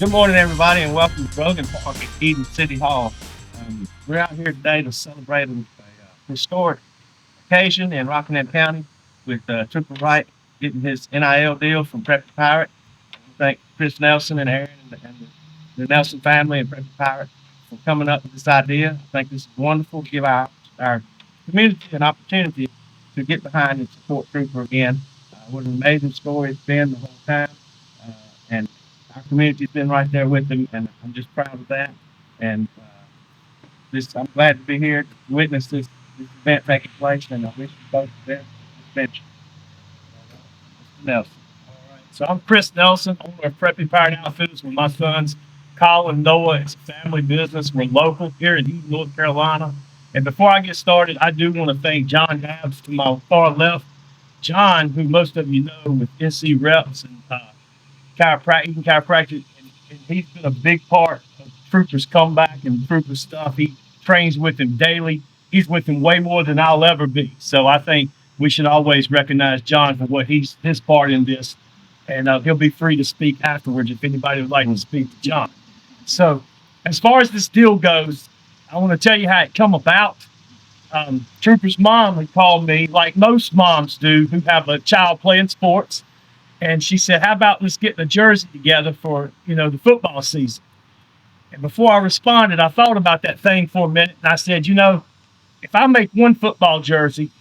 Good morning, everybody, and welcome to Brogan Park at Eden City Hall. We're out here today to celebrate a historic occasion in Rockingham County with Trooper Wright getting his NIL deal from Preppy Pirate. I thank Chris Nelson and Aaron and the Nelson family and Preppy Pirate for coming up with this idea. I think this is wonderful to give our community an opportunity to get behind and support Trooper again. What an amazing story it's been the whole time. And our community's been right there with them, and I'm just proud of that. And I'm glad to be here to witness this event taking place, and I wish you both the best adventure. Mr. Nelson. All right. So I'm Chris Nelson, owner of Preppy Pirate Outfitters with my sons, Colin, Noah. It's a family business. We're local here in Eden, North Carolina. And before I get started, I do want to thank John Dabbs to my far left. John, who most of you know with NC Reps and chiropractic, and he's been a big part of Trooper's comeback and Trooper's stuff. He trains with him daily. He's with him way more than I'll ever be. So I think we should always recognize John for what his part in this. And he'll be free to speak afterwards if anybody would like to speak to John. So as far as this deal goes, I want to tell you how it come about. Trooper's mom had called me, like most moms do who have a child playing sports. And she said, how about let's get a jersey together for, the football season? And before I responded, I thought about that thing for a minute. And I said, if I make one football jersey,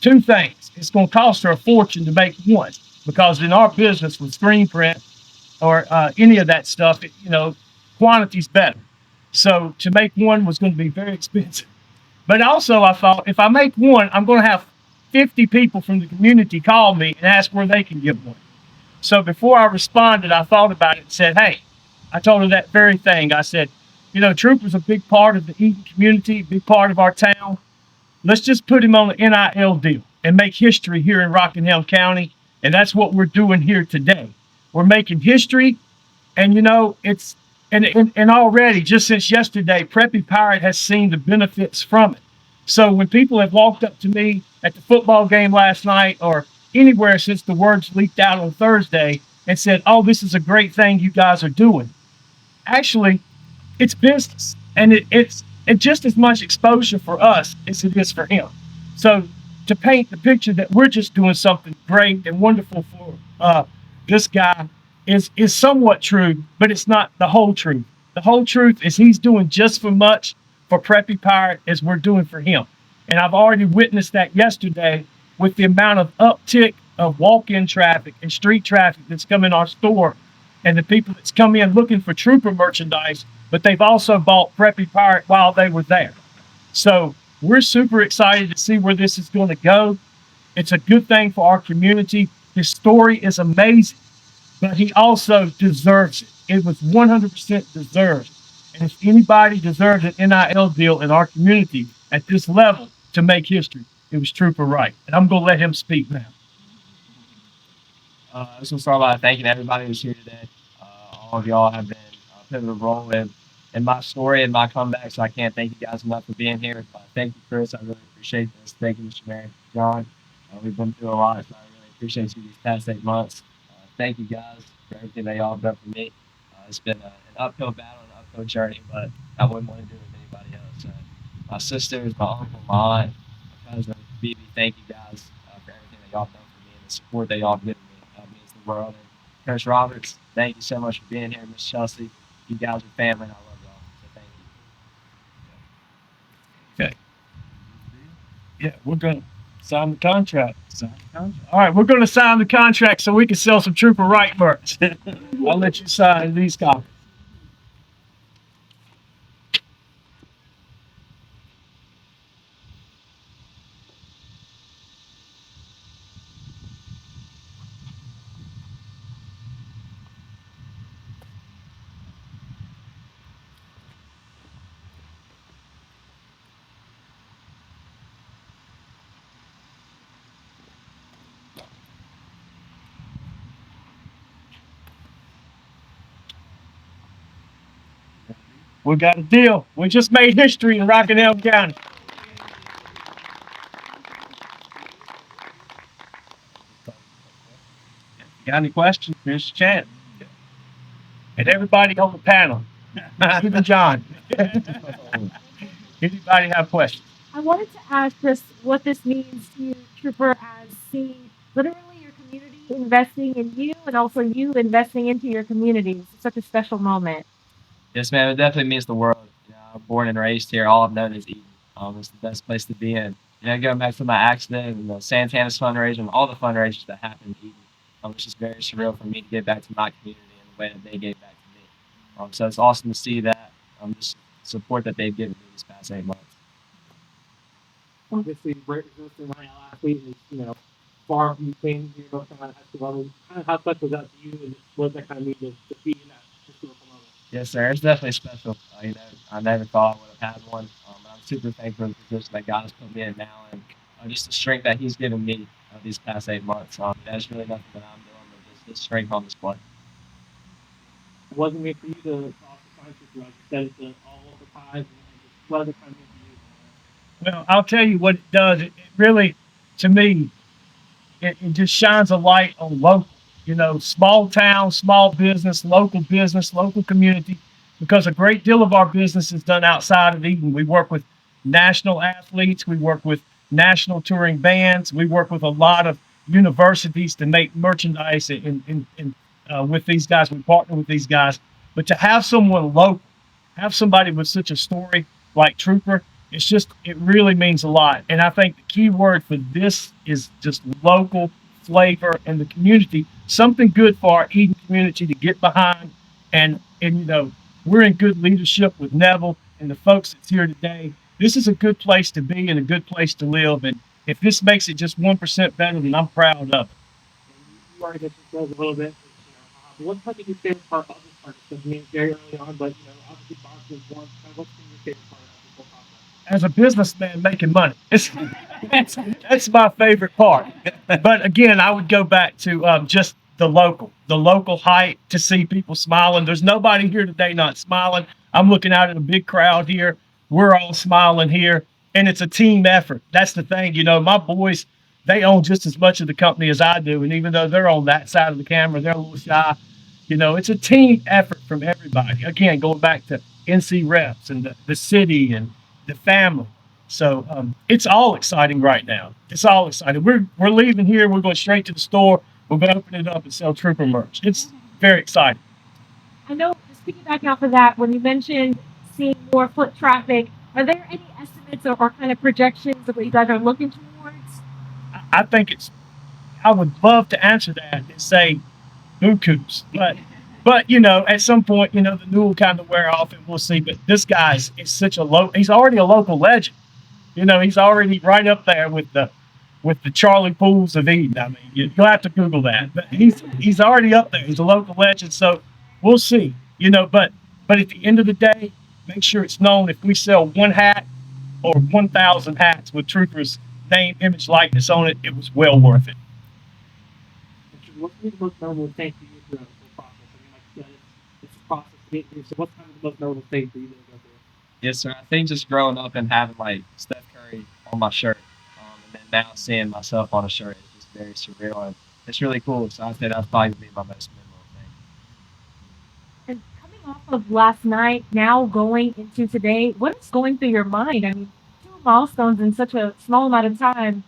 two things. It's going to cost her a fortune to make one, because in our business with screen print or any of that stuff, quantity's better. So to make one was going to be very expensive. But also I thought, if I make one, I'm going to have 50 people from the community call me and ask where they can get one. So before I responded, I thought about it and said, hey, I told her that very thing. I said, Trooper's a big part of the Eden community, a big part of our town. Let's just put him on an NIL deal and make history here in Rockingham County. And that's what we're doing here today. We're making history. And, it's and already, just since yesterday, Preppy Pirate has seen the benefits from it. So when people have walked up to me at the football game last night or anywhere since the words leaked out on Thursday and said, oh, this is a great thing you guys are doing. Actually, it's business, and it's just as much exposure for us as it is for him. So to paint the picture that we're just doing something great and wonderful for this guy is somewhat true, but it's not the whole truth. The whole truth is he's doing just as much for Preppy Pirate as we're doing for him. And I've already witnessed that yesterday with the amount of uptick of walk-in traffic and street traffic that's come in our store, and the people that's come in looking for Trooper merchandise, but they've also bought Preppy Pirate while they were there. So we're super excited to see where this is going to go. It's a good thing for our community. His story is amazing, but he also deserves it. It was 100% deserved. And if anybody deserves an NIL deal in our community at this level to make history, it was Trooper Wright. And I'm going to let him speak now. I just want to start by thanking everybody who's here today. All of y'all have been a pivotal role in my story and my comeback, so I can't thank you guys enough for being here. Thank you, Chris. I really appreciate this. Thank you, Mr. Mary, John. We've been through a lot, so I really appreciate you these past 8 months. Thank you guys for everything that y'all have done for me. It's been an uphill battle, an uphill journey, but I wouldn't want to do it with anybody else. My sisters, my uncle, my aunt, my cousin, BB, thank you guys for everything that y'all have done for me and the support that y'all have given me. It means the world. And Coach Roberts, thank you so much for being here. Miss Chelsea, you guys are family, and I love y'all. So thank you. Okay. Yeah, we're going to sign the contract. All right, we're going to sign the contract so we can sell some Trooper Wright merch. I'll let you sign these copies. We got a deal. We just made history in Rockingham County. Got any questions? Here's your chance. and everybody on the panel, even John. Anybody have questions? I wanted to ask just what this means to you, Trooper, as seeing literally your community investing in you and also you investing into your communities. It's such a special moment. Yes, man, it definitely means the world. I'm born and raised here. All I've known is Eden. It's the best place to be in. Going back to my accident and the Santana's fundraiser and all the fundraisers that happened in Eden, it's just very surreal for me to give back to my community in the way that they gave back to me. So it's awesome to see that just support that they've given me these past 8 months. Obviously, resisting my athlete is, far from playing here North Carolina high school level. Kind of how special was that to you, and what does that kind of mean to be in that historical moment? Yes, sir. It's definitely special. I never thought I would have had one. But I'm super thankful for the position that God has put me in now, and just the strength that He's given me these past 8 months. That's really nothing that I'm doing, but just His strength on display. It wasn't meant for you to also sign for, like you said, it's all local ties, and just what does it kind of mean for you? Well, I'll tell you what it does. It really, to me, it just shines a light on local, small town, small business, local community, because a great deal of our business is done outside of Eden. We work with national athletes, we work with national touring bands, we work with a lot of universities to make merchandise with these guys. We partner with these guys. But to have someone local, have somebody with such a story like Trooper, it really means a lot. And I think the key word for this is just local flavor and the community, something good for our Eden community to get behind. And we're in good leadership with Neville and the folks that's here today. This is a good place to be and a good place to live. And if this makes it just 1% better, then I'm proud of it. You already mentioned sales a little bit. What's kind of your favorite part of this partnership? I mean, very early on, but obviously Boston is one. What's been your favorite part of this whole process? As a businessman making money, that's my favorite part. But again, I would go back to just the local height to see people smiling. There's nobody here today not smiling. I'm looking out at a big crowd here. We're all smiling here, and it's a team effort. That's the thing. My boys, they own just as much of the company as I do, and even though they're on that side of the camera, they're a little shy. It's a team effort from everybody. Again, going back to NC reps and the city and the family. So it's all exciting right now. It's all exciting. We're leaving here. We're going straight to the store. We're going to open it up and sell Trooper merch. It's very exciting. I know, just piggybacking off of that, when you mentioned seeing more foot traffic, are there any estimates or kind of projections of what you guys are looking towards? I think I would love to answer that and say bukus, but at some point, the new will kind of wear off and we'll see. But this guy's is such he's already a local legend. He's already right up there with the Charlie Pools of Eden. I mean, you'll have to Google that. But he's already up there. He's a local legend. So we'll see. But at the end of the day, make sure it's known if we sell one hat or 1,000 hats with Trooper's name, image, likeness on it, it was well worth it. What's the most notable thing for you throughout this whole process? I mean, like you said, it's a process to get here. So what's kind of the most notable thing for you to go through? Yes, sir. I think just growing up and having like Steph Curry on my shirt, and then now seeing myself on a shirt is just very surreal, and it's really cool. So I think that's probably be my most memorable thing. And coming off of last night, now going into today, what is going through your mind? I mean, 2 milestones in such a small amount of time.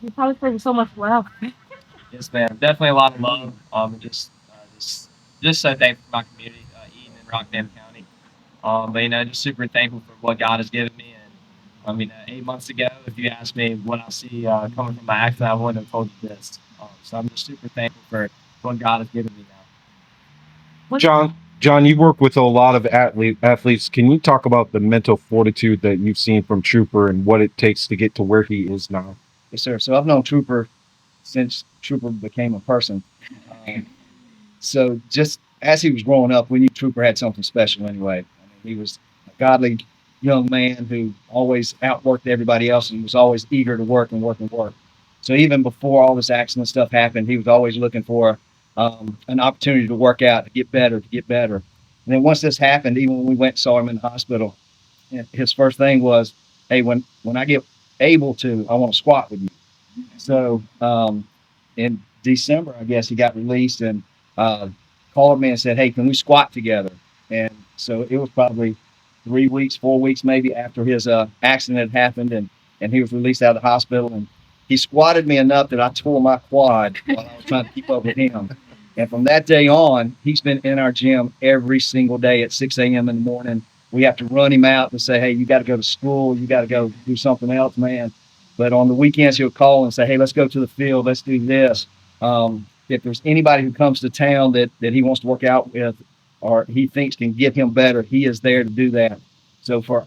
You probably feel so much love. Yes, man. Definitely a lot of love. Just so thankful for my community, Eden and Rockdale County. But just super thankful for what God has given me. And 8 months ago, if you asked me what I see coming from my accident, I wouldn't have told you this. So I'm just super thankful for what God has given me now. John, you work with a lot of athletes. Can you talk about the mental fortitude that you've seen from Trooper and what it takes to get to where he is now? Yes, sir. So I've known Trooper since Trooper became a person. So just as he was growing up, we knew Trooper had something special anyway. I mean, he was a godly young man who always outworked everybody else and was always eager to work and work and work. So even before all this accident stuff happened, he was always looking for an opportunity to work out, to get better. And then once this happened, even when we went and saw him in the hospital, his first thing was, hey, when I get able to, I want to squat with you. So in December, I guess he got released, and called me and said, "Hey, can we squat together?" And so it was probably 3 weeks, 4 weeks maybe after his accident had happened, and he was released out of the hospital. And he squatted me enough that I tore my quad while I was trying to keep up with him. And from that day on, he's been in our gym every single day at 6 a.m. in the morning. We have to run him out and say, "Hey, you got to go to school. You got to go do something else, man." But on the weekends, he'll call and say, "Hey, let's go to the field. Let's do this." If there's anybody who comes to town that he wants to work out with or he thinks can get him better, he is there to do that. So for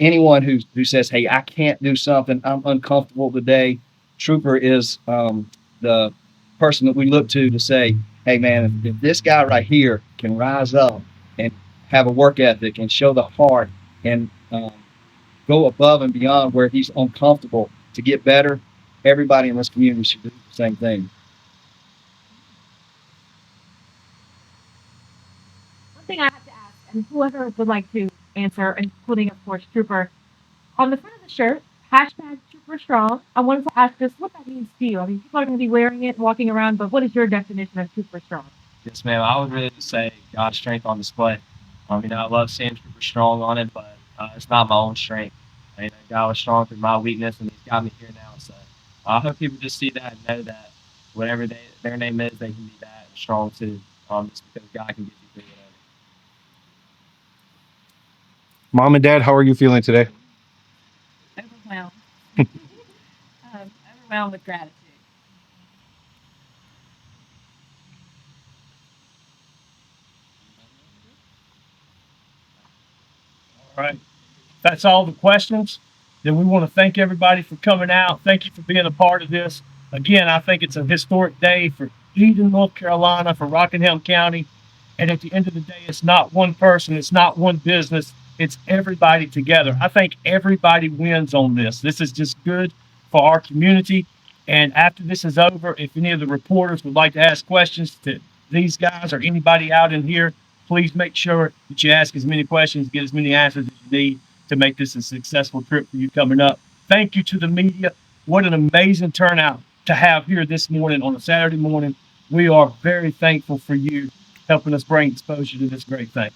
anyone who says, "Hey, I can't do something, I'm uncomfortable today," Trooper is the person that we look to say, "Hey, man, if this guy right here can rise up and have a work ethic and show the heart and go above and beyond where he's uncomfortable to get better, everybody in this community should do the same thing." One thing I have to ask, and whoever would like to answer, including of course Trooper, on the front of the shirt, hashtag Trooper Strong. I wanted to ask just what that means to you. I mean, people are going to be wearing it, walking around, but what is your definition of Trooper Strong? Yes, ma'am. I would really just say God's strength on display. I love seeing Trooper Strong on it, but it's not my own strength. God was strong through my weakness, and He's got me here now. So I hope people just see that and know that whatever their name is, they can be that and strong too. Just because God can get you through whatever. Mom and Dad, how are you feeling today? Overwhelmed. Overwhelmed with gratitude. All right. That's all the questions. Then we want to thank everybody for coming out. Thank you for being a part of this. Again, I think it's a historic day for Eden, North Carolina, for Rockingham County. And at the end of the day, it's not one person, it's not one business, it's everybody together. I think everybody wins on this. This is just good for our community. And after this is over, if any of the reporters would like to ask questions to these guys or anybody out in here, please make sure that you ask as many questions, get as many answers as you need to make this a successful trip for you coming up. Thank you to the media. What an amazing turnout to have here this morning on a Saturday morning. We are very thankful for you helping us bring exposure to this great thing.